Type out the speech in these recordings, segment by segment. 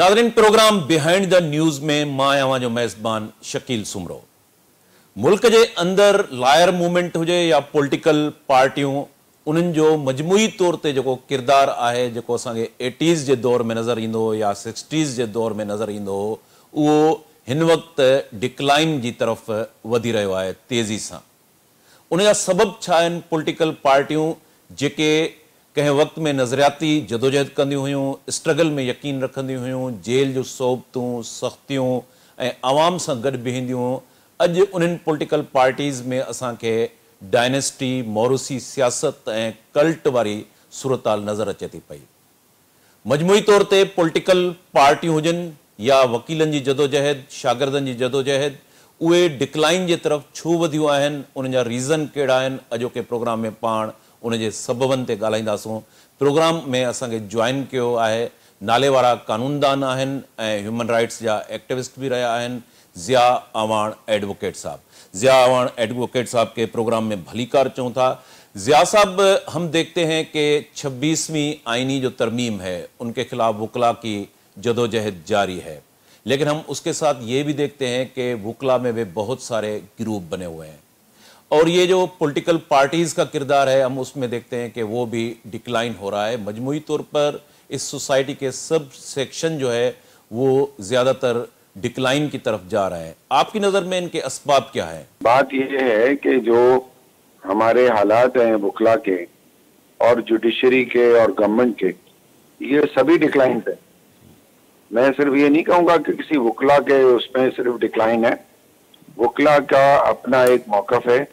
नाज़रीन, programme behind the news में मां अवां जो मेज़बान शकील सुमरो। मुल्क के अंदर लायर मूवमेंट हुए या पॉलिटिकल पार्टियों उन्हनि जो मजमूई तौर ते जो किरदार है जो असांखे 80s के दौर में नज़र ईंदो या 60s के दौर में नज़र ईंदो वो हिन वक्त डिक्लाइन की तरफ वधी रहियो आहे तेज़ी सां। उन जा सबब छा आहिनि? पॉलिटिकल पार्टियों जेके कंहिं वक्त में नज़रियाती जदोजहद कंदियूं हुयूं, स्ट्रगल में यकीन रखंदियूं हुयूं, जेल जो सोबतूं सख़्तियूं ऐं आवाम सां गॾु बीहंदियूं, अॼु उन्हनि पॉलिटिकल पार्टीज़ में असांखे डायनेस्टी, मौरूसी सियासत ऐं कल्ट वारी सूरताल नज़र अचे थी पई। मजमूई तौर ते पॉलिटिकल पार्टियूं हुजनि या वकीलनि जी जदोजहद, शागिर्दनि जी जदोजहद, उहे डिक्लाइन जे तरफ़ छो वधियूं आहिनि, उन जा रीज़न कहिड़ा आहिनि, अॼोके प्रोग्राम में पाण उन जे सबबनि ते ॻाल्हाईंदासूं। प्रोग्राम में असांखे ज्वाइन कयो आहे नाले वारा कानूनदान आहिनि ऐं ह्यूमन राइट्स जा एक्टिविस्ट भी रहा आहिनि, ज़िया अवान एडवोकेट साहब। ज़िया अवान एडवोकेट साहब के प्रोग्राम में भलीकार चूँ था। ज़िया साहब, हम देखते हैं कि 26वीं आईनी जो तरमीम है उनके खिलाफ वकला की जदोजहद जारी है, लेकिन हम उसके साथ ये भी देखते हैं कि वकला में वे बहुत सारे गिरूप बने हुए हैं और ये जो पॉलिटिकल पार्टीज़ का किरदार है हम उसमें देखते हैं कि वो भी डिक्लाइन हो रहा है। मजमूई तौर पर इस सोसाइटी के सब सेक्शन जो है वो ज़्यादातर डिक्लाइन की तरफ जा रहा है। आपकी नज़र में इनके असबाब क्या है? बात यह है कि जो हमारे हालात हैं वकला के और जुडिशरी के और गवर्नमेंट के, ये सभी डिक्लाइन है। मैं सिर्फ ये नहीं कहूँगा कि किसी वकला के उसमें सिर्फ डिक्लाइन है, वकला का अपना एक मौक़िफ़ है,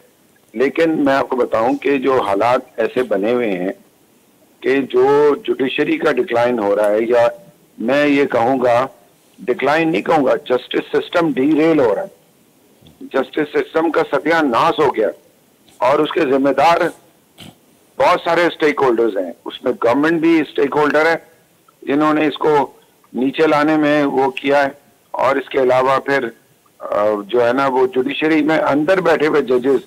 लेकिन मैं आपको बताऊं कि जो हालात ऐसे बने हुए हैं कि जो जुडिशरी का डिक्लाइन हो रहा है, या मैं ये कहूँगा डिक्लाइन नहीं कहूँगा, जस्टिस सिस्टम डीरेल हो रहा है। जस्टिस सिस्टम का सत्यानाश हो गया और उसके जिम्मेदार बहुत सारे स्टेक होल्डर्स हैं। उसमें गवर्नमेंट भी स्टेक होल्डर है जिन्होंने इसको नीचे लाने में वो किया है, और इसके अलावा फिर जो है ना वो जुडिशरी में अंदर बैठे हुए जजेस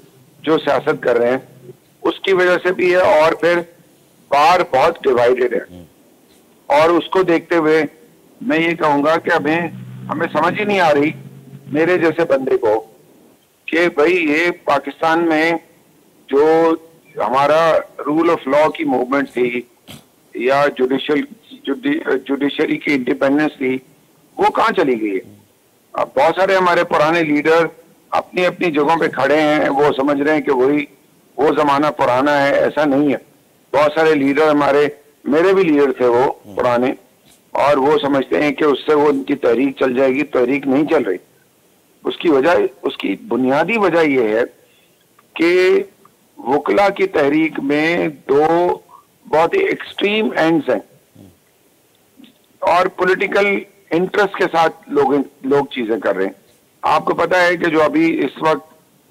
जो सियासत कर रहे हैं उसकी वजह से भी है, और फिर बार बहुत डिवाइडेड है। और उसको देखते हुए मैं ये कहूँगा कि हमें समझ ही नहीं आ रही मेरे जैसे बंदे को कि भाई ये पाकिस्तान में जो हमारा रूल ऑफ लॉ की मूवमेंट थी या जुडिशरी की इंडिपेंडेंस थी, वो कहाँ चली गई है? अब बहुत सारे हमारे पुराने लीडर अपनी अपनी जगहों पे खड़े हैं, वो समझ रहे हैं कि वो जमाना पुराना है। ऐसा नहीं है। बहुत सारे लीडर हमारे, मेरे भी लीडर थे वो पुराने, और वो समझते हैं कि उससे वो उनकी तहरीक चल जाएगी। तहरीक नहीं चल रही। उसकी बुनियादी वजह यह है कि वकला की तहरीक में दो बहुत ही एक्सट्रीम एंड्स हैं और पॉलिटिकल इंटरेस्ट के साथ लोग चीजें कर रहे हैं। आपको पता है कि जो अभी इस वक्त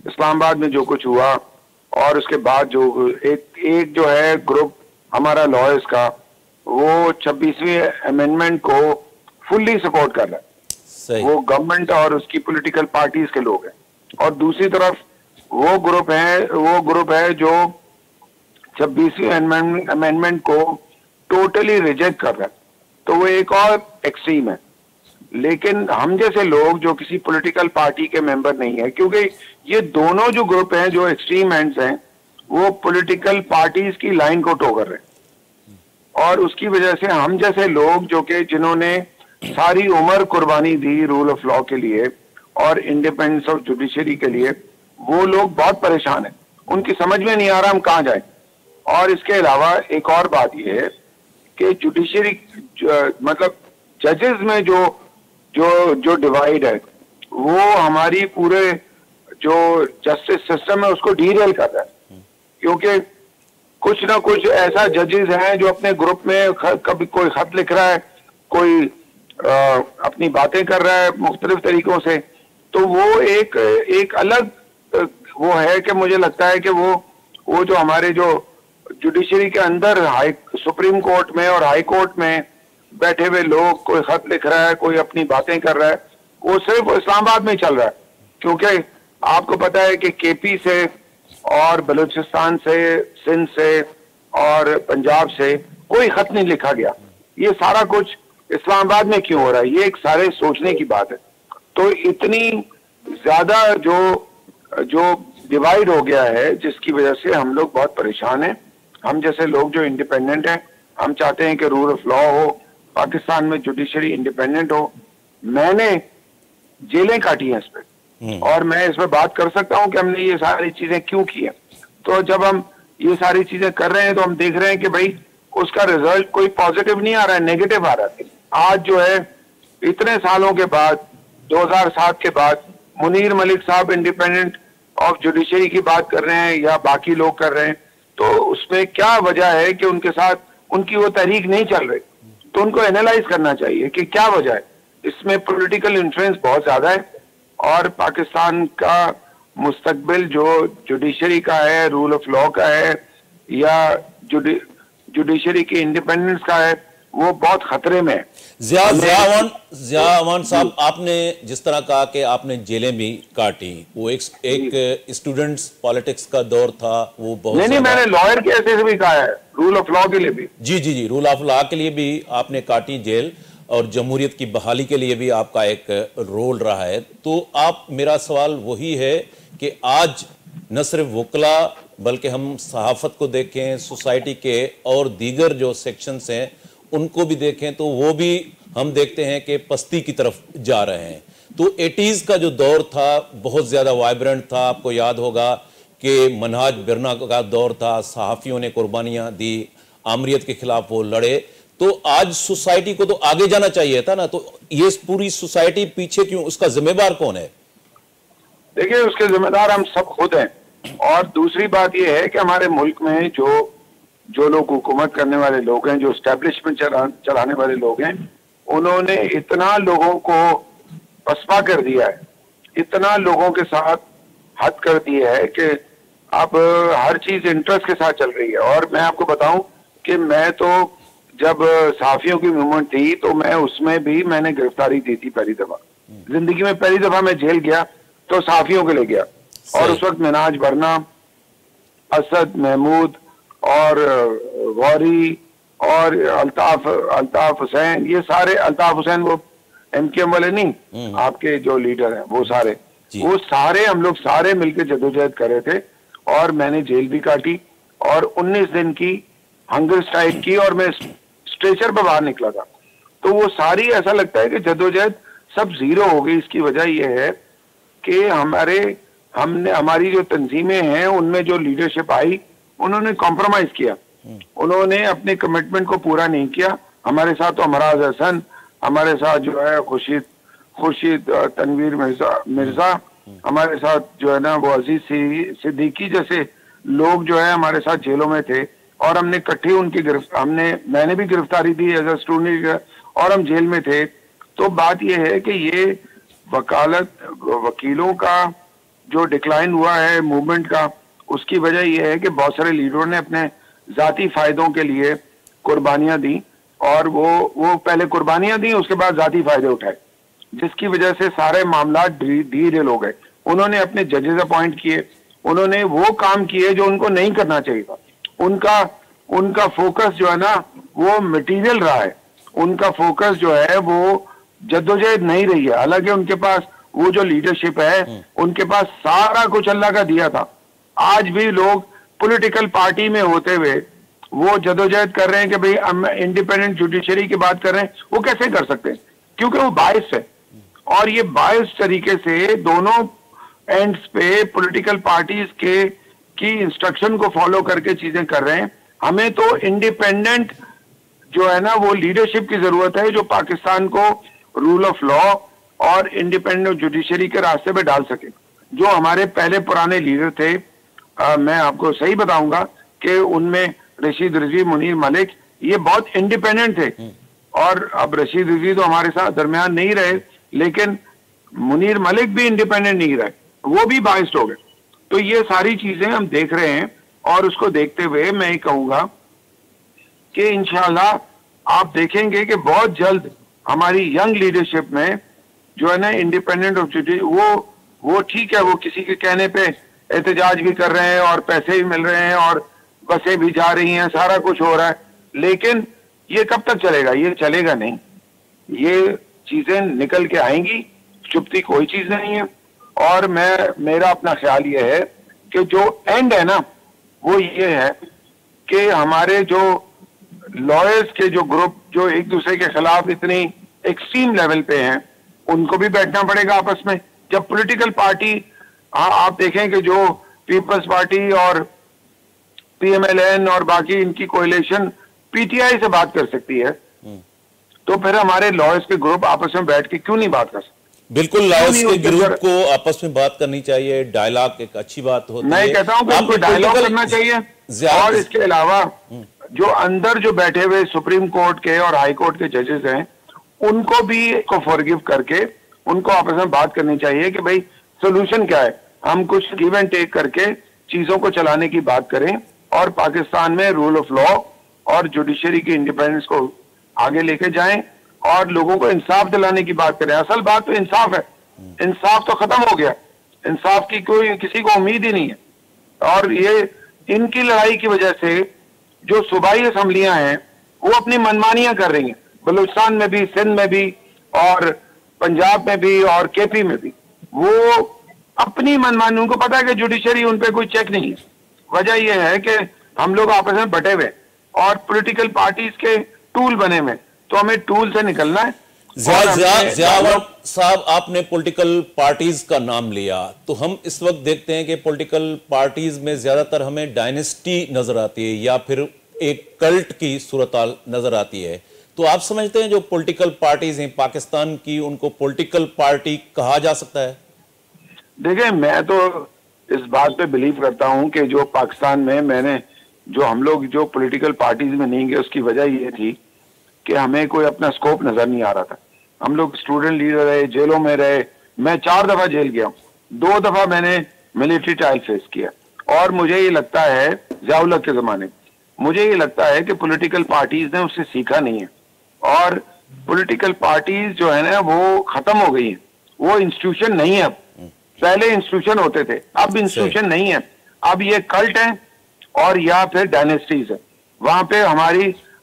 इस्लामाबाद में जो कुछ हुआ, और उसके बाद जो एक जो है ग्रुप हमारा लॉयर्स का, वो 26वीं अमेंडमेंट को फुल्ली सपोर्ट कर रहा है। वो गवर्नमेंट और उसकी पॉलिटिकल पार्टीज के लोग हैं, और दूसरी तरफ वो ग्रुप है जो 26वीं अमेंडमेंट को टोटली रिजेक्ट कर रहा है। तो वो एक और एक्सट्रीम है। लेकिन हम जैसे लोग जो किसी पॉलिटिकल पार्टी के मेंबर नहीं है, क्योंकि ये दोनों जो ग्रुप हैं जो एक्सट्रीम एंड्स हैं, वो पॉलिटिकल पार्टीज की लाइन को टो कर रहे हैं, और उसकी वजह से हम जैसे लोग जो कि जिन्होंने सारी उम्र कुर्बानी दी रूल ऑफ लॉ के लिए और इंडिपेंडेंस ऑफ जुडिशरी के लिए, वो लोग बहुत परेशान हैं। उनकी समझ में नहीं आ रहा हम कहाँ जाएं। और इसके अलावा एक और बात यह है कि जुडिशरी मतलब जजेस में जो डिवाइड है, वो हमारी पूरे जो जस्टिस सिस्टम है उसको डीरेल कर रहा है। क्योंकि कुछ ना कुछ ऐसा जजेस हैं जो अपने ग्रुप में कभी कोई खत लिख रहा है, कोई अपनी बातें कर रहा है मुख्तलिफ तरीकों से। तो वो एक अलग वो है कि मुझे लगता है कि वो जो हमारे जो जुडिशरी के अंदर सुप्रीम कोर्ट में और हाई कोर्ट में बैठे हुए लोग, कोई खत लिख रहा है, कोई अपनी बातें कर रहा है, वो सिर्फ इस्लामाबाद में चल रहा है। क्योंकि आपको पता है कि केपी से और बलूचिस्तान से, सिंध से और पंजाब से कोई खत नहीं लिखा गया। ये सारा कुछ इस्लामाबाद में क्यों हो रहा है, ये एक सारे सोचने की बात है। तो इतनी ज्यादा जो डिवाइड हो गया है, जिसकी वजह से हम लोग बहुत परेशान हैं। हम जैसे लोग जो इंडिपेंडेंट हैं, हम चाहते हैं कि रूल ऑफ लॉ हो, पाकिस्तान में जुडिशरी इंडिपेंडेंट हो। मैंने जेलें काटी हैं इस पे, और मैं इस पे बात कर सकता हूं कि हमने ये सारी चीजें क्यों की हैं। तो जब हम ये सारी चीजें कर रहे हैं तो हम देख रहे हैं कि भाई उसका रिजल्ट कोई पॉजिटिव नहीं आ रहा है, नेगेटिव आ रहा है। आज जो है इतने सालों के बाद, 2007 के बाद, मुनीर मलिक साहब इंडिपेंडेंट ऑफ जुडिशरी की बात कर रहे हैं या बाकी लोग कर रहे हैं, तो उसमें क्या वजह है कि उनके साथ उनकी वो तहरीक नहीं चल रही। तो उनको एनालाइज करना चाहिए कि क्या वजह है। इसमें पॉलिटिकल इन्फ्लुएंस बहुत ज्यादा है, और पाकिस्तान का मुस्तकबिल जो जुडिशरी का है, रूल ऑफ लॉ का है, या जुडिशरी की इंडिपेंडेंस का है, वो बहुत खतरे में है। जिया अमान साहब, आपने जिस तरह कहा कि आपने जेलें भी काटी, वो एक स्टूडेंट्स पॉलिटिक्स का दौर था, वो बहुत नहीं, मैंने लॉयर के ऐसे से भी कहा है, रूल ऑफ लॉ के लिए भी। जी, रूल ऑफ लॉ के लिए भी आपने काटी जेल, और जमहूरियत की बहाली के लिए भी आपका एक रोल रहा है। तो आप, मेरा सवाल वही है कि आज न सिर्फ वकला, बल्कि हम सहाफत को देखें, सोसाइटी के और दीगर जो सेक्शंस हैं उनको भी देखें, तो वो भी हम देखते हैं कि पस्ती की तरफ जा रहे हैं। तो 80s का जो दौर था बहुत ज़्यादा वाइब्रेंट था। आपको याद होगा कि मनहाज बिरना का दौर था, सहाफ़ियों ने कुर्बानियाँ दी, आमरीत के खिलाफ वो लड़े। तो आज सोसाइटी को तो आगे जाना चाहिए था ना, तो ये पूरी सोसाइटी पीछे क्यों, उसका जिम्मेदार कौन है? देखिए, उसके जिम्मेदार हम सब खुद हैं। और दूसरी बात यह है कि हमारे मुल्क में जो लोग हुकूमत करने वाले लोग हैं, जो एस्टेब्लिशमेंट चलाने वाले लोग हैं, उन्होंने इतना लोगों को पसपा कर दिया है, इतना लोगों के साथ हद कर दी है कि अब हर चीज इंटरेस्ट के साथ चल रही है। और मैं आपको बताऊं कि मैं तो जब साफियों की मूवमेंट थी तो मैं उसमें भी मैंने गिरफ्तारी दी थी। पहली दफा जिंदगी में पहली दफा मैं जेल गया तो साफियों के ले गया, और उस वक्त मिनाज बरना, असद महमूद और गौरी और अल्ताफ हुसैन, ये सारे, अल्ताफ हुसैन वो MKM वाले नहीं, आपके जो लीडर हैं वो सारे हम लोग सारे मिलकर जदोजहद कर रहे थे। और मैंने जेल भी काटी और 19 दिन की हंगर स्ट्राइक की, और मैं स्ट्रेचर पर बाहर निकला था। तो वो सारी, ऐसा लगता है कि जदोजहद सब जीरो हो गई। इसकी वजह यह है कि हमारी जो तंजीमें हैं उनमें जो लीडरशिप आई, उन्होंने कॉम्प्रोमाइज किया, उन्होंने अपने कमिटमेंट को पूरा नहीं किया। हमारे साथ तो अमराज हसन, हमारे साथ जो है खुर्शीद तनवीर मिर्जा, हमारे साथ जो है ना वो अजीज सिद्दीकी जैसे लोग जो है हमारे साथ जेलों में थे, और हमने इकट्ठे मैंने भी गिरफ्तारी दी एज ए स्टूडेंट, और हम जेल में थे। तो बात यह है कि ये वकीलों का जो डिक्लाइन हुआ है मूवमेंट का, उसकी वजह यह है कि बहुत सारे लीडरों ने अपने जाती फायदों के लिए कुर्बानियां दी, और वो पहले कुर्बानियां दी, उसके बाद जाती फायदे उठाए, जिसकी वजह से सारे मामला डीरेल हो गए। उन्होंने अपने जजेस अपॉइंट किए, उन्होंने वो काम किए जो उनको नहीं करना चाहिए था। उनका फोकस जो है ना वो मटेरियल रहा है, उनका फोकस जो है वो जद्दोजहद नहीं रही है। हालांकि उनके पास वो जो लीडरशिप है, उनके पास सारा कुछ अल्लाह का दिया था। आज भी लोग पॉलिटिकल पार्टी में होते हुए वो जदोजहद कर रहे हैं कि भाई हम इंडिपेंडेंट जुडिशरी की बात कर रहे हैं। वो कैसे कर सकते हैं? क्योंकि वो बायस है, और ये बायस तरीके से दोनों एंड्स पे पॉलिटिकल पार्टीज की इंस्ट्रक्शन को फॉलो करके चीजें कर रहे हैं। हमें तो इंडिपेंडेंट जो है ना वो लीडरशिप की जरूरत है, जो पाकिस्तान को रूल ऑफ लॉ और इंडिपेंडेंट जुडिशरी के रास्ते पे डाल सके। जो हमारे पहले पुराने लीडर थे, मैं आपको सही बताऊंगा कि उनमें रशीद रिजवी, मुनीर मलिक, ये बहुत इंडिपेंडेंट थे। और अब रशीद रिजवी तो हमारे साथ दरमियान नहीं रहे, लेकिन मुनीर मलिक भी इंडिपेंडेंट नहीं रहे, वो भी बाइस्ड हो गए। तो ये सारी चीजें हम देख रहे हैं, और उसको देखते हुए मैं ये कहूंगा कि इंशाल्लाह आप देखेंगे कि बहुत जल्द हमारी यंग लीडरशिप में जो है ना इंडिपेंडेंट ऑफ जुडिशरी, वो ठीक है, वो किसी के कहने पे एहतजाज भी कर रहे हैं और पैसे भी मिल रहे हैं और बसें भी जा रही हैं, सारा कुछ हो रहा है, लेकिन ये कब तक चलेगा? ये चलेगा नहीं। ये चीजें निकल के आएंगी, चुपती कोई चीज नहीं है। और मेरा अपना ख्याल ये है कि जो एंड है ना, वो ये है कि हमारे जो लॉयर्स के जो ग्रुप जो एक दूसरे के खिलाफ इतनी एक्सट्रीम लेवल पे हैं, उनको भी बैठना पड़ेगा आपस में। जब पॉलिटिकल पार्टी, आप देखें कि जो पीपल्स पार्टी और पीएमएलएन और बाकी इनकी कोalition पीटीआई से बात कर सकती है, तो फिर हमारे लॉयर्स के ग्रुप आपस में बैठ के क्यों नहीं बात कर सकते? बिल्कुल, लॉयर्स के ग्रुप को आपस में बात करनी चाहिए, डायलॉग एक अच्छी बात होती है। मैं कहता हूं कि उनको डायलॉग करना चाहिए। और इसके अलावा जो अंदर जो बैठे हुए सुप्रीम कोर्ट के और हाई कोर्ट के जजेस हैं, उनको भी को फॉरगिव करके उनको आपस में बात करनी चाहिए कि भाई सोल्यूशन क्या है, हम कुछ गिव एंड टेक करके चीजों को चलाने की बात करें और पाकिस्तान में रूल ऑफ लॉ और जुडिशरी की इंडिपेंडेंस को आगे लेके जाएं और लोगों को इंसाफ दिलाने की बात करें। असल बात तो इंसाफ है, इंसाफ तो खत्म हो गया, इंसाफ की कोई किसी को उम्मीद ही नहीं है। और ये इनकी लड़ाई की वजह से जो सूबाई असम्बलियां हैं वो अपनी मनमानियां कर रही हैं, बलूचिस्तान में भी, सिंध में भी और पंजाब में भी और केपी में भी। वो अपनी मनमानी, उनको पता है कि जुडिशरी उन पर कोई चेक नहीं है। वजह यह है कि हम लोग आपस में बटे हुए और पॉलिटिकल पार्टीज के टूल बने हुए, तो हमें टूल से निकलना है। साहब, आपने पॉलिटिकल पार्टीज का नाम लिया, तो हम इस वक्त देखते हैं कि पॉलिटिकल पार्टीज में ज्यादातर हमें डायनेस्टी नजर आती है या फिर एक कल्ट की सूरत नजर आती है। तो आप समझते हैं जो पॉलिटिकल पार्टीज हैं पाकिस्तान की, उनको पॉलिटिकल पार्टी कहा जा सकता है? देखिए, मैं तो इस बात पे बिलीव करता हूं कि जो पाकिस्तान में जो हम लोग जो पॉलिटिकल पार्टीज में नहीं गए, उसकी वजह ये थी कि हमें कोई अपना स्कोप नजर नहीं आ रहा था। हम लोग स्टूडेंट लीडर रहे, जेलों में रहे। मैं 4 दफा जेल गया, 2 दफा मैंने मिलिट्री ट्रायल फेस किया। और मुझे ये लगता है, ज़िया-उल हक के जमाने, मुझे ये लगता है कि पॉलिटिकल पार्टीज ने उससे सीखा नहीं है। और पॉलिटिकल पार्टीज जो है ना, वो खत्म हो गई है, वो इंस्टीट्यूशन नहीं है। पहले इंस्टीट्यूशन होते थे, अब इंस्टीट्यूशन नहीं है। अब ये कल्ट है और या फिर डायनेस्टीज है। वहां पे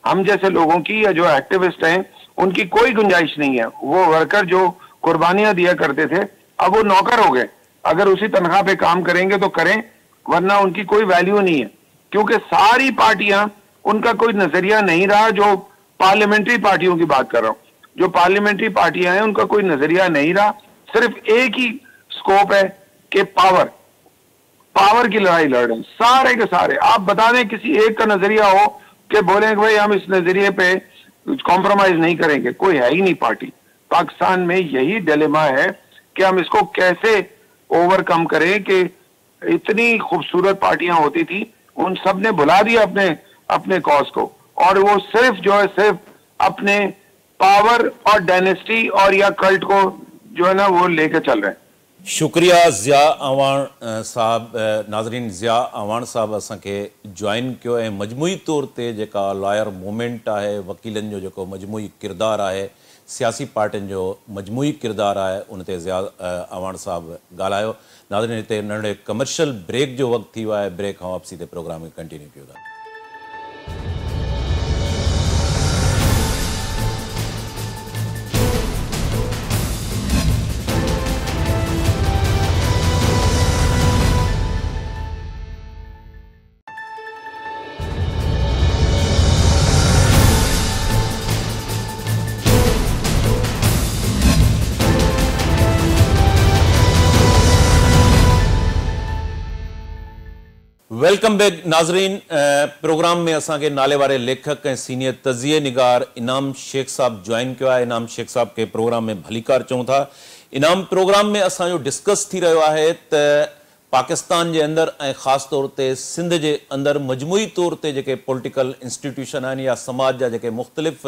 हम जैसे लोगों की या जो एक्टिविस्ट हैं, उनकी कोई गुंजाइश नहीं है। वो वर्कर जो कुर्बानियां दिया करते थे, अब वो नौकर हो गए। अगर उसी तनख्वाह पे काम करेंगे तो करें, वरना उनकी कोई वैल्यू नहीं है। क्योंकि सारी पार्टियां, उनका कोई नजरिया नहीं रहा। जो पार्लियामेंट्री पार्टियों की बात कर रहा हूं, जो पार्लियामेंट्री पार्टियां हैं, उनका कोई नजरिया नहीं रहा। सिर्फ एक ही स्कोप है कि पावर की लड़ाई लड़ रहे हैं सारे के सारे। आप बता दें किसी एक का नजरिया हो कि बोले कि भाई हम इस नजरिए पे कॉम्प्रोमाइज नहीं करेंगे, कोई है ही नहीं पार्टी। पाकिस्तान में यही डिलेमा है कि हम इसको कैसे ओवरकम करें कि इतनी खूबसूरत पार्टियां होती थी, उन सब ने भुला दिया अपने कॉज को, और वो सिर्फ अपने पावर और डायनेस्टी और या कल्ट को जो है ना वो लेके चल रहे हैं। शुक्रिया ज़िया अवान साहब। नाज़रीन, ज़िया अवान साहब असांखे ज्वाइन कयो ऐं मजमूई तौर ते जेका लॉयर मूवमेंट आहे, वकीलनि जो जेको मजमूई किरदारु आहे, सियासी पार्टियुनि जो मजमूई किरदारु आहे, उन ते ज़िया अवान साहब ॻाल्हायो। नाज़रीन, हिते नंढे कमर्शियल ब्रेक जो वक़्तु थी वियो आहे। ब्रेक खां वापसी ते प्रोग्राम खे कंटिन्यू कयूं था। वेलकम बैक नाज़रीन। प्रोग्राम में असांखे नाले वारे लेखक ऐं सीनियर तज़िये निगार इनाम शेख साहब ज्वाइन किया है। इनाम शेख साहब के प्रोग्राम में भलीकार चऊं था। इनाम प्रोग्राम में असो डिस्कस थी रहियो आहे त पाकिस्तान के अंदर ऐं ख़ास तौर ते सिंध के अंदर मजमूई तौर ते जेके पॉलिटिकल इंस्टीट्यूशन आहिनि या समाज जा जेके मुख़्तलिफ़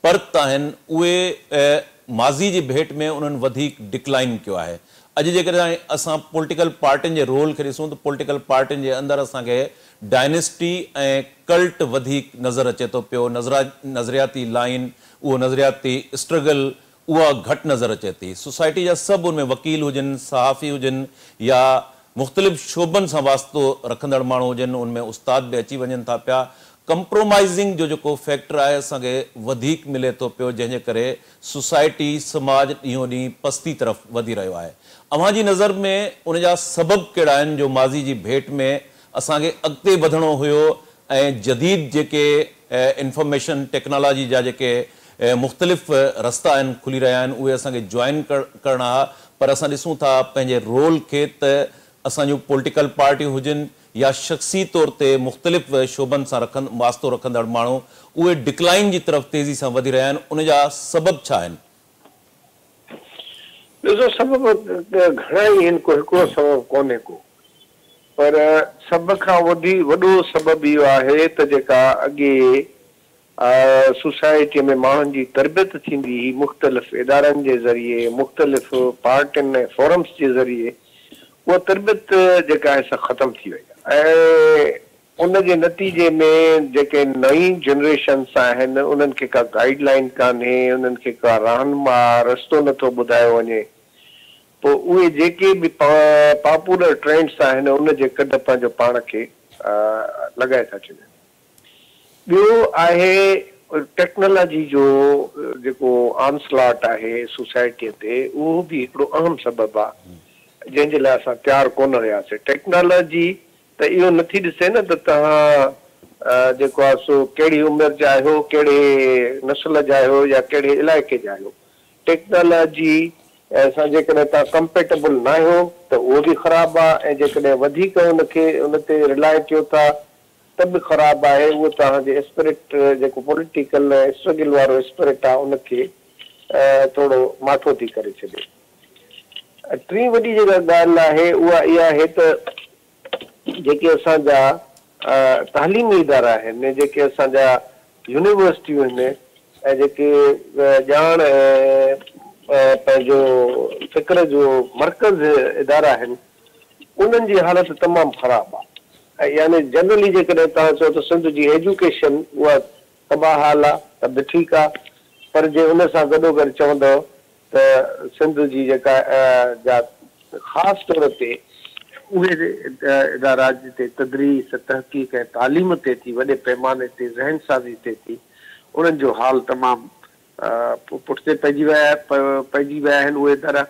परत आहिनि, उहे माज़ी जी भेट में उन्हनि वधीक डिक्लाइन कियो आहे। अॼु जेकॾहिं असां पॉलिटिकल पार्टियुनि जे रोल खे ॾिसूं त पॉलिटिकल पार्टियुनि जे अंदरि असांखे डायनेस्टी ऐं कल्ट वधीक नज़र अचे थो पियो। नज़रियाती लाइन, उहो नज़रियाती स्ट्रगल, उहा घटि नज़र अचे थी। सोसाइटी जा सभु उनमें वकील हुजनि, सहाफ़ी हुजनि या मुख़्तलिफ़ शोबनि सां वास्तो रखंदड़ माण्हू हुजनि, उनमें उस्ताद बि अची वञनि था पिया। कंप्रोमाइज़िंग जो जेको फैक्टर आहे असांखे वधीक मिले थो पियो, जंहिंजे करे सोसाइटी समाज ॾींहों ॾींहुं पस्ती तरफ़ वधी रहियो आहे। अव्हां जी नज़र में उन जा सबब कहिड़ा आहिनि जो माज़ी जी भेट में असांखे अॻिते वधणो हुयो ऐं जदीद जेके इंफॉर्मेशन टेक्नोलॉजी जा जेके मुख़्तलिफ़ रस्ता आहिनि खुली रहिया आहिनि उहे असांखे जॉइन करणा, पर असां ॾिसूं था पंहिंजे रोल खे त असांजूं पॉलिटिकल पार्टियूं हुजनि या शख़्सी तौर ते मुख़्तलिफ़ शोबनि सां वास्तो रखंदड़ माण्हू उहे डिक्लाइन जी तरफ़ तेज़ी सां वधी रहिया आहिनि, उन जा सबब छा आहिनि? ॾिसो, सबब घणा ई आहिनि, को हिकिड़ो सबब कोन्हे को, पर सभ खां वॾो सबब इहो आहे त जेका अॻे सोसाइटीअ में माण्हुनि जी तरबियत थींदी हुई मुख़्तलिफ़ इदारनि जे ज़रिए, मुख़्तलिफ़ पार्टियुनि ऐं फोरम्स जे ज़रिए, उहा तरबियत जेका आहे सा ख़तम थी वई आहे। ऐं उन जे नतीजे में जेके नई जनरेशन्स आहिनि उन्हनि खे का गाइडलाइन कान्हे, उन्हनि खे का रहनुमा रस्तो नथो ॿुधायो वञे। पोइ उहे जेके बि पॉपुलर ट्रेंड्स आहिनि उन जे कॾ पंहिंजो पाण खे लॻाए था छॾनि। ॿियो आहे टेक्नोलॉजी जो जेको ऑनस्लॉट आहे सोसाइटीअ ते, उहो बि हिकिड़ो अहम सबब आहे जंहिंजे लाइ असां तयारु कोन रहियासीं। टेक्नोलॉजी त इहो नथी ॾिसे न त तव्हां जेको आहे सो कहिड़ी उमिरि जा आहियो, कहिड़े नस्ल जा आहियो या कहिड़े इलाइक़े जा आहियो। टेक्नोलॉजी सां जेकॾहिं तव्हां कंपेटेबल न आहियो त उहो बि ख़राबु आहे, ऐं जेकॾहिं वधीक उन ते रिलाए कयो था त बि ख़राबु आहे। उहो तव्हांजे स्पिरिट जेको पॉलिटिकल स्ट्रगल वारो स्पिरिट आहे उनखे थोरो माठो थी करे छॾे। टी वॾी जेका ॻाल्हि आहे उहा इहा आहे त जेके असांजा तालीमी इदारा आहिनि, जेके असांजा यूनिवर्सिटियूं आहिनि ऐं जेके ॼाण पंहिंजो फ़िक्र जो मर्कज़ इदारा आहिनि, उन्हनि जी हालति तमामु ख़राबु आहे। ऐं यानी जनरली जेकॾहिं तव्हां चओ त सिंध जी एजुकेशन उहा तबाह हाल आहे त बि ठीकु आहे, पर जे उन सां गॾोगॾु चवंदव त सिंध जी जेका जा ख़ासि तौर ते उहे इदारा जिते तदरीस तहक़ीक़ ऐं तालीम थिए थी, वॾे पैमाने ते ज़हन साज़ी थिए थी, उन्हनि जो हाल तमामु पुठिते पइजी विया आहिनि उहे इदारा।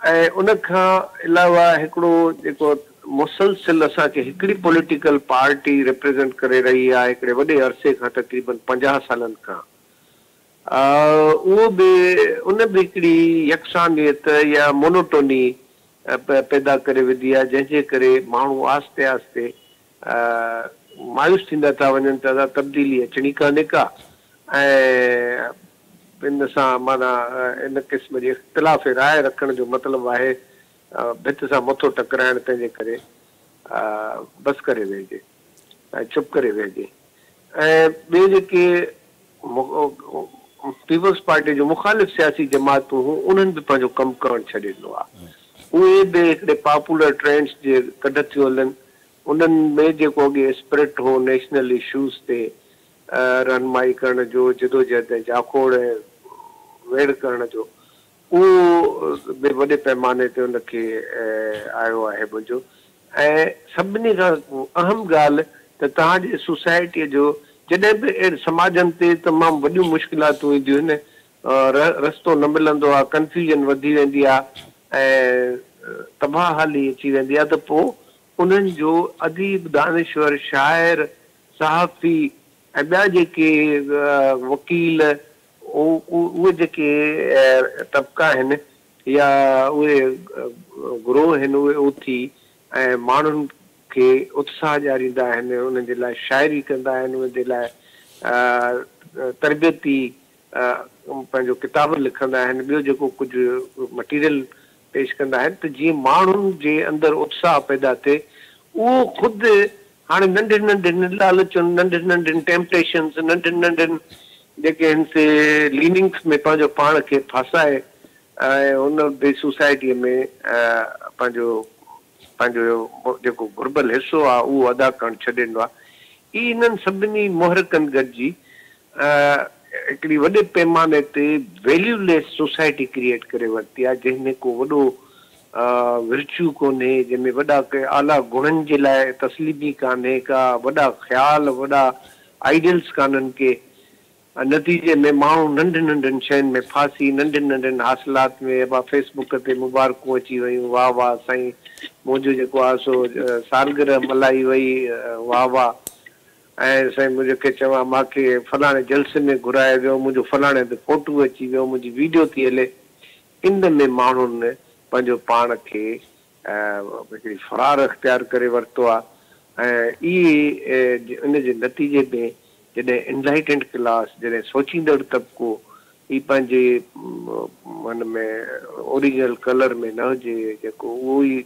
ऐं उन खां अलावा हिकिड़ो जेको मुसलसिल असांखे हिकिड़ी पॉलिटिकल पार्टी रिप्रेज़ेंट करे रही आहे हिकिड़े वॾे अरसे खां, तक़रीबन 50 सालनि खां, उहो बि उन बि हिकिड़ी यकसानियत या मोनोटोनी पैदा करे विधी आहे, जंहिंजे करे माण्हू आहिस्ते आहिस्ते मायूस थींदा था वञनि था, तब्दीली अचणी कान्हे का। ऐं इन सां माना इन क़िस्म जे इख़्तिलाफ़ राय रखण जो मतिलबु आहे भित सां मथो टकराइण, तंहिंजे करे बसि करे वेहिजे ऐं चुप करे वेहिजे। ऐं ॿिए जेके पीपल्स पार्टी जो मुख़ालिफ़ सियासी जमातूं हुयूं उन्हनि बि पंहिंजो कमु करणु छॾे ॾिनो आहे। उहे बि हिकिड़े पॉपुलर ट्रेंड्स जे गॾु थियूं हलनि, उन्हनि में जेको अॻे स्पिरिट हो नेशनल इशूज़ ते रहनुमाई करण जो, जदोजहद ऐं जाखोड़ ऐं वेड़ करण जो, उहो बि वॾे पैमाने ते उनखे आयो आहे मुंहिंजो। ऐं सभिनी खां अहम ॻाल्हि त तव्हांजे सोसाइटीअ जो जॾहिं बि अहिड़े समाजनि ते तमामु वॾियूं मुश्किलातूं ईंदियूं आहिनि, रस्तो न मिलंदो आहे, कंफ्यूजन वधी वेंदी आहे ऐं तबाहाली अची वेंदी आहे, त पोइ उन्हनि जो अदीब, दानिश्वर, शाइर, सहाफ़ी ऐं ॿिया जेके वकील, उहे जेके तबिका आहिनि या उहे ग्रोह आहिनि, उहे उथी ऐं माण्हुनि खे उत्साह ॾियारींदा आहिनि, उन्हनि जे लाइ शाइरी कंदा आहिनि, उन्हनि जे लाइ तरबियती पंहिंजो किताब लिखंदा आहिनि, ॿियो जेको कुझु मटीरियल पेश कंदा आहिनि, त जीअं माण्हुनि जे अंदरि उत्साह पैदा थिए। उहो ख़ुदि हाणे नंढियुनि नंढियुनि लालचुनि, नंढियुनि नंढियुनि टेम्पटेशन्स, नंढियुनि नंढियुनि जेके हिन से लीनिंग्स में पंहिंजो पाण खे फासाए ऐं उन बि सोसाइटीअ में पंहिंजो जेको घुर्बल हिसो आहे उहो अदा करणु छॾे ॾिनो आहे। इन्हनि सभिनी मुहरकनि गॾिजी हिकिड़ी वॾे पैमाने ते वैल्यूलेस सोसाइटी क्रिएट करे वरिती आहे, जंहिंमें को वॾो विर्च्यू कोन्हे, जंहिंमें वॾा के आला गुणनि जे लाइ तस्लीमी कान्हे का, वॾा ख़्याल वॾा आइडियल्स कान्हनि के, नतीजे में माण्हू नंढनि नंढनि शयुनि में फासी, नंढनि नंढनि हासिलात में फेसबुक ते मुबारकूं अची वियूं, वाह वाह साईं मुंहिंजो जेको आहे सो सालगिरह मल्हाई वई, वाह वाह, ऐं साईं मुंहिंजो चवां मूंखे फलाणे जलसे में घुराए वियो, मुंहिंजो फलाणे ते फोटू अची वियो, मुंहिंजी वीडियो थी हले। इन में माण्हुनि पंहिंजो पाण खे हिकिड़ी फरार अख्तियार करे वरितो आहे। ऐं इहे इन जे नतीजे में जॾहिं एनलाइटेंड क्लास, जॾहिं सोचींदड़ तबिको ही पंहिंजे मन में ओरिजिनल कलर में न हुजे, जेको उहो ई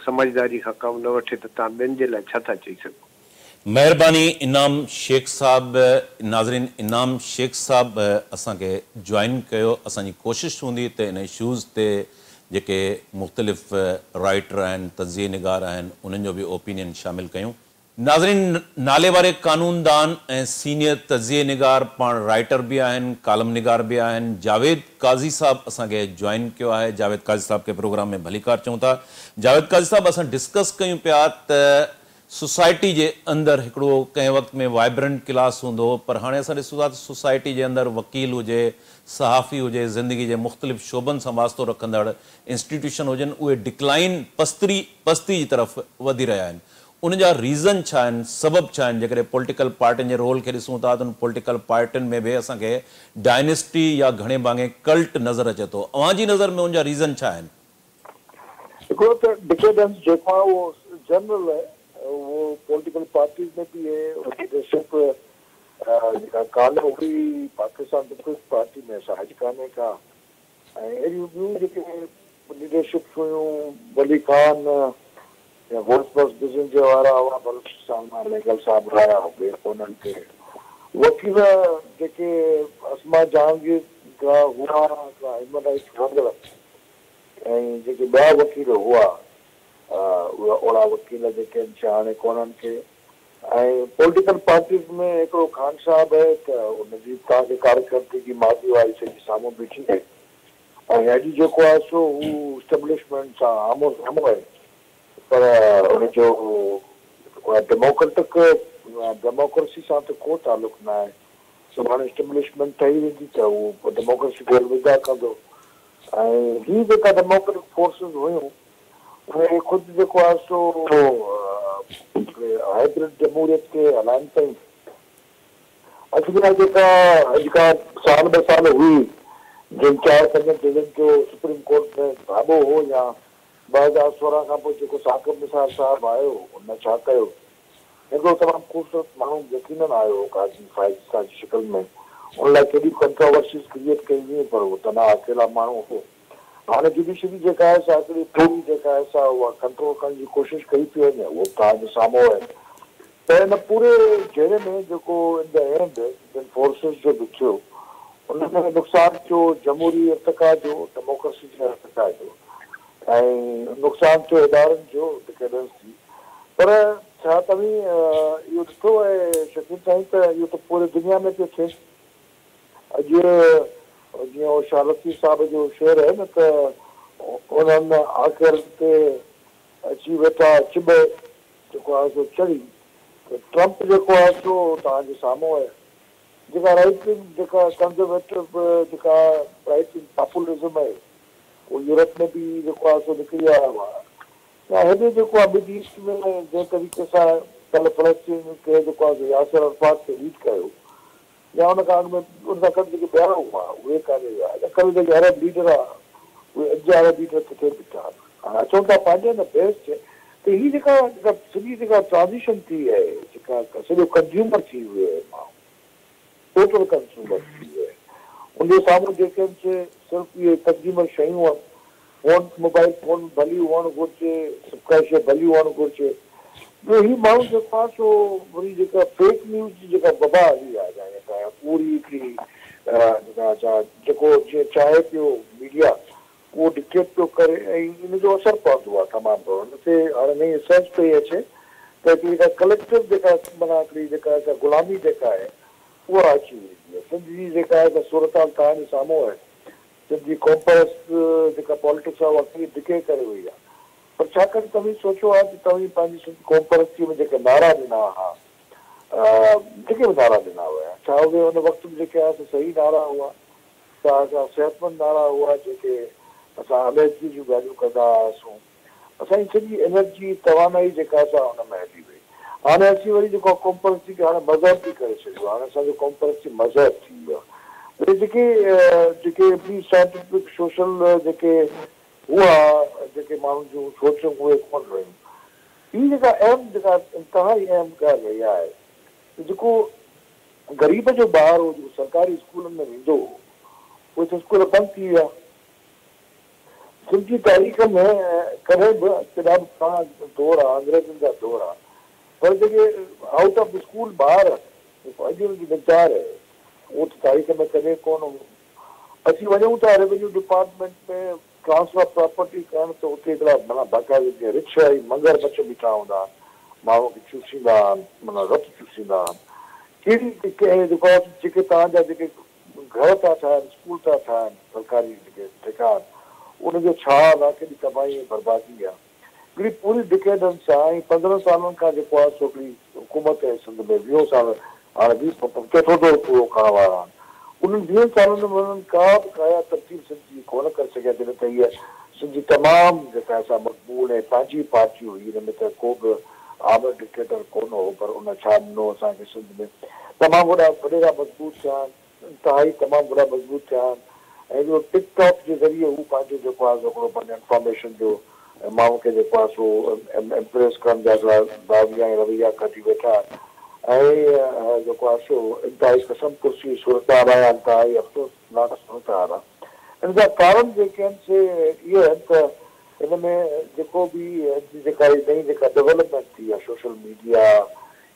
समझदारी खां कमु न वठे, त तव्हां ॿियनि जे लाइ छा था चई सघो। महिरबानी इनाम शेख साहब। नाज़रीन, इनाम शेख साहब असांखे जॉइन कयो। असांजी कोशिशि हूंदी त इन इशूज़ ते जेके मुख़्तलिफ़ राइटर आहिनि, तज़िये निगार आहिनि, उन्हनि जो बि ओपिनियन शामिल कयूं। नाज़रीन, नाले वारे कानूनदान ऐं सीनियर तज़िये निगार पाण राइटर बि आहिनि, कालम निगार बि आहिनि, जावेद काज़ी साहब असांखे जॉइन कयो आहे। जावेद काज़ी साहब खे प्रोग्राम में भलीकार चऊं था। जावेद काज़ी साहब, असां डिस्कस कयूं पिया त सोसाइटी जे अंदरि हिकिड़ो कंहिं वक़्त में वाइब्रेंट क्लास हूंदो हो, पर हाणे असां ॾिसूं था त सोसाइटी जे अंदरि वकील हुजे, सहाफ़ी हुजे, ज़िंदगी जे मुख़्तलिफ़ शोबनि सां वास्तो रखंदड़ इंस्टीट्यूशन हुजनि, उहे डिक्लाइन पस्ती जी तरफ़ वधी रहिया आहिनि। उन जा रीज़न छा आहिनि, सबब छा आहिनि? जेकॾहिं पॉलिटिकल पार्टियुनि जे रोल खे ॾिसूं था त उन पॉलिटिकल पार्टियुनि में बि असांखे डायनेस्टी या घणे भाङे कल्ट नज़र अचे थो। अव्हां जी नज़र में उन जा रीज़न छा आहिनि? हिकिड़ो त डिकेडेंस जेको आहे उहो जनरल आहे, वो पॉलिटिकल पार्टीज़ में भी है, लीडरशिप कान हुई पाकिस्तान पीपल्स पार्टी में सहज कान्हे का, ऐं अहिड़ियूं ॿियूं जेके लीडरशिप हुयूं, वली खान या गोल्डबर्ग बिज़नेस जे वारा हुआ, बलूचिस्तान लेगल साहब रहिया, ॿिए उन्हनि खे वकील जेके असमा जहांगीर का हुआ, ह्यूमन राइट्स कंदड़, ऐं जेके ॿिया वकील हुआ, उहा ओड़ा वकील जेके आहिनि हाणे कोन्हनि के। ऐं पॉलिटिकल पार्टीज़ में हिकिड़ो खान साहब आहे त उनजी तव्हांखे कारकर्दगी मादी वारी सॼी साम्हूं बीठी आहे, ऐं अॼु जेको आहे सो हू स्टेब्लिशमेंट सां आमो साम्हूं आहे, पर उनजो डेमोक्रेसी सां त को तालुक न आहे। सुभाणे स्टेब्लिशमेंट ठही वेंदी त उहो डेमोक्रेसी खे विदा कंदो, ऐं ही जेका डेमोक्रेटिक फोर्सिस हुयूं उहे ख़ुदि जेको आहे सो हाइब्रिड जमहूरियत खे हलाइनि पयूं। अॼुकल्ह जेका जेका साल ॿ साल हुई, जिन 4-5 जजनि जो सुप्रीम कोर्ट में धाबो हो, या 2016 खां पोइ जेको साक़िब निसार साहिबु आयो, उन छा कयो, हिकिड़ो तमामु ख़ूबसूरत माण्हू यकीनन आयो काज़ी फ़ाइज़ सां जी शिकिल में, उन लाइ केॾी कंट्रोवर्सीज़ क्रिएट कई हुई, पर उहो तना अकेला माण्हू हो। हाणे जुडिशरी जेका आहे सा हिकिड़ी थोरी जेका आहे सा उहा कंट्रोल करण जी कोशिशि कई थी वञे, उहो तव्हांजे साम्हूं आहे। त हिन पूरे घेरे में जेको इन द एंड जिन फोर्सिस जो बि थियो, उनमें नुक़सानु थियो जमहूरी इर्तिका जो, डेमोक्रेसी जे इर्तिका जो, ऐं नुक़सानु थियो इदारनि जो, डिकेडेंस थी। पर छा तव्हीं इहो ॾिठो आहे शकील साईं त इहो त पूरे दुनिया में पियो थिए। अॼु जीअं शारती साहब जो शेर आहे न त उन्हनि आख़िर ते अची वेठा चिब जेको आहे सो चढ़ी, त ट्रम्प जेको आहे सो तव्हांजे साम्हूं आहे। जेका राइट विंग जेका कंजर्वेटिव जेका राइट विंग पॉपुलिज़म आहे, उहो यूरोप में बि जेको आहे सो निकिरी आयो आहे। या हेॾे जेको आहे मिड ईस्ट में जंहिं तरीक़े सां कल्ह फ़लस्तीन खे जेको आहे यासिर अरफ़ात खे लीड कयो, या उन खां अॻु में उन सां गॾु जेके ॿिया हुआ उहे कान्हे विया, कल्ह जेके अरब लीडर आहे उहे अॼु अरब लीडर किथे बीठा। हाणे अचूं था पंहिंजे न बेस ते, त हीअ जेका सॼी जेका ट्रांज़िशन थी आहे, जेका सॼो कंज्यूमर थी वियो आहे माण्हू, टोटल कंज्यूमर थी वियो आहे, उनजे साम्हूं जेके आहिनि सिर्फ़ु इहे कंज्यूमर शयूं आहिनि, फोन मोबाइल फोन भली हुअणु घुरिजे, सभु का शइ भली हुअणु घुरिजे। ॿियो ही माण्हू जेको आहे सो वरी जेका फेक न्यूज़ जी जेका वबा हली आहे, पूरी हिकिड़ी जेका जेको जीअं चाहे पियो मीडिया उहो डिक्टेट पियो करे, ऐं इन जो असरु पवंदो आहे तमामु घणो। हिते हाणे नई रिसर्च पई अचे त हिकिड़ी जेका कलेक्टिव जेका माना हिकिड़ी जेका गुलामी जेका आहे उहा अची वेंदी आहे। सिंध जी जेका आहे सूरत हाल तव्हांजे साम्हूं आहे, सिंधी कॉम्परेस जेका पॉलिटिक्स आहे उहा कीअं धिके करे वई आहे। पर छाकाणि तव्हीं सोचियो आहे त तव्हीं पंहिंजी सिंधी कॉम्परेस में जेके नारा ॾिना हुआ, जेके बि नारा ॾिना हुआ, छा उहे हुन वक़्त में जेके आहे सही नारा हुआ, छा असां सेहतमंद नारा हुआ, जेके असां अमेरिकी जूं ॻाल्हियूं कंदा हुआसीं, असांजी सॼी एनर्जी तवानाई जेका असां हुन में हली वई। हाणे असीं वरी जेको कॉम्परेसी खे हाणे मज़हब बि करे छॾियो, हाणे असांजो कॉम्परेसी मज़हब थी वियो आहे। जेके ॿी साइंटिफिक सोशल जेके हुआ, जेके माण्हुनि जूं सोचूं उहे कोन रहियूं। ॿी जेका अहम जेका इंतिहाई अहम ॻाल्हि इहा आहे त जेको ग़रीब जो ॿार हो, जेको सरकारी स्कूलनि में वेंदो हो, उहे त स्कूल बंदि थी विया। सिंधी तारीख़ में कॾहिं बि केॾा बि पुराणा दौर आहे, अंग्रेज़नि जा दौर आहे, पर जेके आउट ऑफ स्कूल ॿार जेको अॼु हुनजी वीचार आहे उहो त तारीख़ में कॾहिं कोन हो। असीं वञूं था रेवेन्यू डिपार्टमेंट में ट्रांसफर प्रॉपर्टी करण त उते हिकिड़ा माना बाक़ाइदा रिक्शा ऐं मगरमच्छ बीठा हूंदा आहिनि, माण्हू खे चूसींदा आहिनि, माना रत चूसींदा आहिनि। कहिड़ी जेके तव्हांजा जेके घर था ठाहिनि, स्कूल था ठाहिनि, सरकारी जेके ठेका, उनजो छा आहे, केॾी तबाही ऐं बर्बादी आहे। हिकिड़ी पूरी डिकेडनि सां ऐं 15 सालनि खां जेको आहे सो हिकिड़ी हुकूमत आहे सिंध में, 20 साल हाणे केतिरो दौर पूरो करण वारा आहिनि। उन्हनि 20 सालनि में उन्हनि का बि काया तरतीब सिंधी कोन करे सघिया, जॾहिं त हीअ सिंधी तमामु जेका असां मक़बूल ऐं पंहिंजी पार्टी हुई, हिन में त को बि आम डिक्टेटर कोन हो, पर उन छा ॾिनो असांखे सिंध में, तमामु वॾा वॾेरा मज़बूत थिया आहिनि, इंतिहाई तमामु वॾा मज़बूत थिया आहिनि। ऐं जो टिकटॉक जे ज़रिए हू पंहिंजो जेको आहे हिकिड़ो पंहिंजो इंफॉर्मेशन जो माण्हू खे जेको आहे सो इम्प्रेस करण जा दाविया ऐं रवैया कढी वेठा आहिनि। ऐं जेको आहे सो इंतिहाई क़सम कुर्सी सूरतार आहे, इंतिहाई अफ़सोसनाक सूरतार आहे। इन जा कारण जेके आहिनि से इहे आहिनि त हिन में जेको बि जेका नई जेका डेवलपमेंट थी आहे, सोशल मीडिया,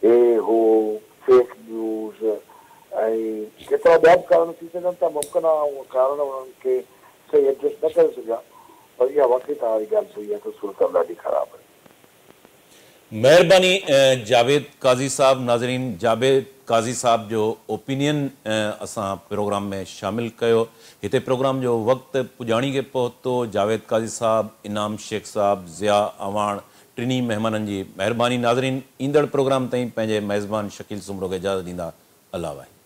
हे हो फेक न्यूज़ ऐं केतिरा ॿिया बि कारण थी सघनि था, मुमकिन आहे उहे कारण उन्हनि खे सही एड्रेस न करे सघिया, पर इहा वाक़ई तव्हांजी ॻाल्हि सही आहे त सूरत ॾाढी ख़राबु आहे। महिरबानी जावेद काज़ी साहब। नाज़रीन, जावेद काज़ी साहब जो ओपिनियन असां प्रोग्राम में शामिल कयो। हिते प्रोग्राम जो वक़्तु पुॼाणी के पहुतो। जावेद काज़ी साहब, इनाम शेख साहब, ज़िया अवाण, टिनी महिमाननि जी महिरबानी। नाज़रीन, ईंदड़ प्रोग्राम ताईं पंहिंजे मेज़बान शकील सुमरो खे इजाज़त ॾींदा। अल्लाह वाहे।